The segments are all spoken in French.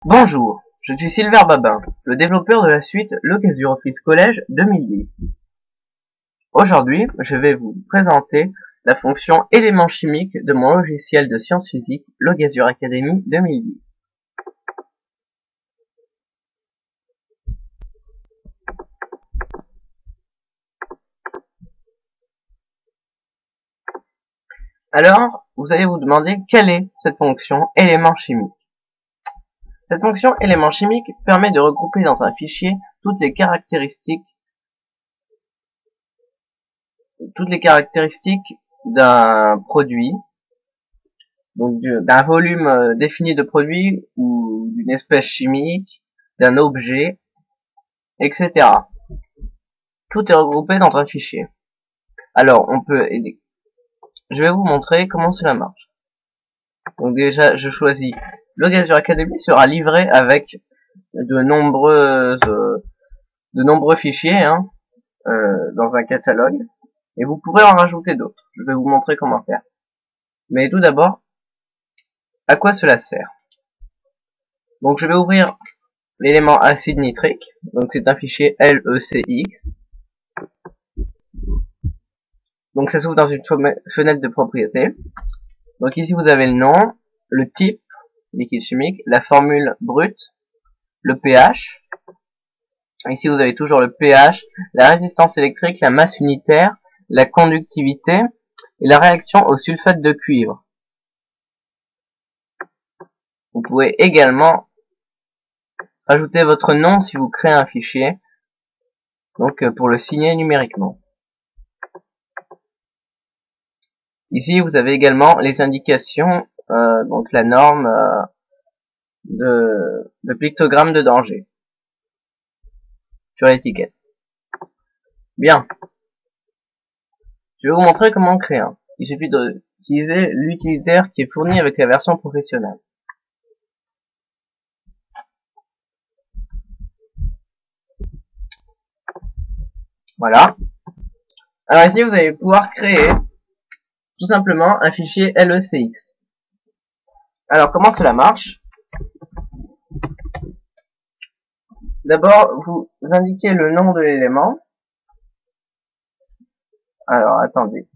Bonjour, je suis Silver Babin, le développeur de la suite LocasViewOffice College 2010. Aujourd'hui, je vais vous présenter la fonction éléments chimiques de mon logiciel de sciences physiques LocasView Academy 2010. Alors, vous allez vous demander quelle est cette fonction éléments chimiques. Cette fonction éléments chimiques permet de regrouper dans un fichier toutes les caractéristiques d'un produit, donc d'un volume défini de produit ou d'une espèce chimique, d'un objet, etc. Tout est regroupé dans un fichier. Alors, je vais vous montrer comment cela marche. Donc déjà, je choisis LocasView Academy sera livré avec de nombreux fichiers dans un catalogue, et vous pourrez en rajouter d'autres. Je vais vous montrer comment faire. Mais tout d'abord, à quoi cela sert? Donc je vais ouvrir l'élément acide nitrique, donc c'est un fichier LECX. Donc ça s'ouvre dans une fenêtre de propriété. Donc ici vous avez le nom, le type, liquide chimique, la formule brute, le pH. Ici vous avez toujours le pH, la résistance électrique, la masse unitaire, la conductivité et la réaction au sulfate de cuivre. Vous pouvez également ajouter votre nom si vous créez un fichier, donc pour le signer numériquement. Ici vous avez également les indications, donc la norme de pictogramme de danger sur l'étiquette. Bien, je vais vous montrer comment en créer un. Il suffit d'utiliser l'utilitaire qui est fourni avec la version professionnelle. Voilà. Alors ici vous allez pouvoir créer tout simplement un fichier LECX. Alors comment cela marche? D'abord vous indiquez le nom de l'élément. Alors attendez.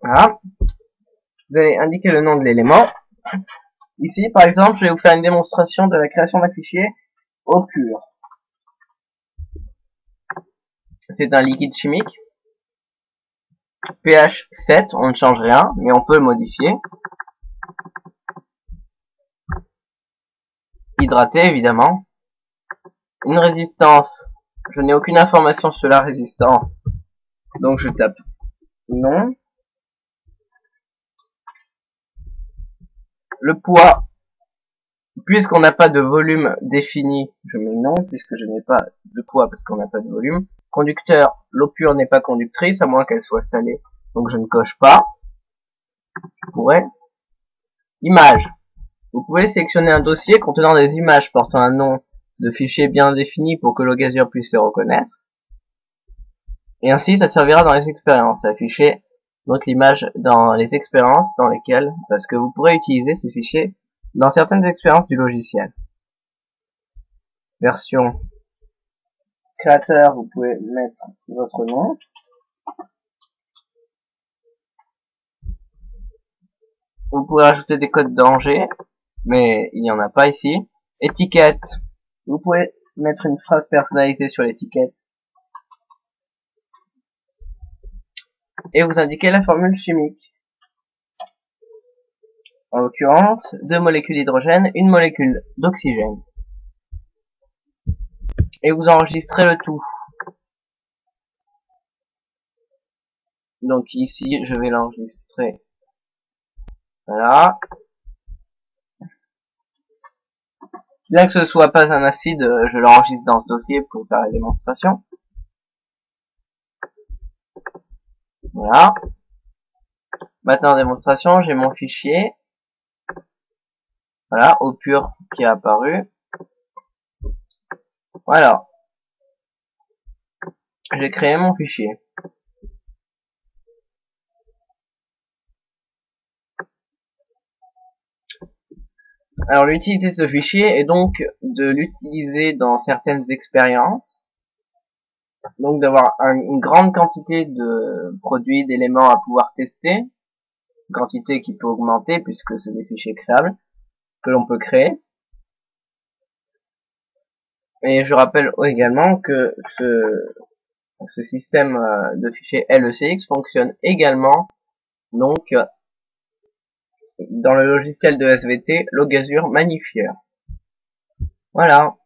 Voilà. Vous allez indiquer le nom de l'élément. Ici par exemple je vais vous faire une démonstration de la création d'un fichier eau pure. C'est un liquide chimique. pH 7, on ne change rien, mais on peut le modifier. Hydraté, évidemment. Une résistance. Je n'ai aucune information sur la résistance. Donc je tape non. Le poids. Puisqu'on n'a pas de volume défini, je mets non, puisque je n'ai pas de poids parce qu'on n'a pas de volume. Conducteur, l'eau pure n'est pas conductrice, à moins qu'elle soit salée. Donc je ne coche pas. Je pourrais. Image. Vous pouvez sélectionner un dossier contenant des images portant un nom de fichier bien défini pour que LocasView puisse les reconnaître. Et ainsi, ça servira dans les expériences, à afficher donc l'image dans les expériences dans lesquelles, parce que vous pourrez utiliser ces fichiers dans certaines expériences du logiciel. Version créateur, vous pouvez mettre votre nom. Vous pouvez ajouter des codes danger, mais il n'y en a pas ici. Étiquette, vous pouvez mettre une phrase personnalisée sur l'étiquette. Et vous indiquez la formule chimique. En l'occurrence, 2 molécules d'hydrogène, 1 molécule d'oxygène. Et vous enregistrez le tout. Donc ici, je vais l'enregistrer. Voilà. Bien que ce soit pas un acide, je l'enregistre dans ce dossier pour faire la démonstration. Voilà. Maintenant, en démonstration, j'ai mon fichier. Voilà, eau pure qui est apparu. Voilà. J'ai créé mon fichier. Alors l'utilité de ce fichier est donc de l'utiliser dans certaines expériences, donc d'avoir une grande quantité de produits, d'éléments à pouvoir tester, quantité qui peut augmenter puisque c'est des fichiers créables que l'on peut créer. Et je rappelle également que ce système de fichiers LECX fonctionne également donc dans le logiciel de SVT Logazure Magnifier. Voilà.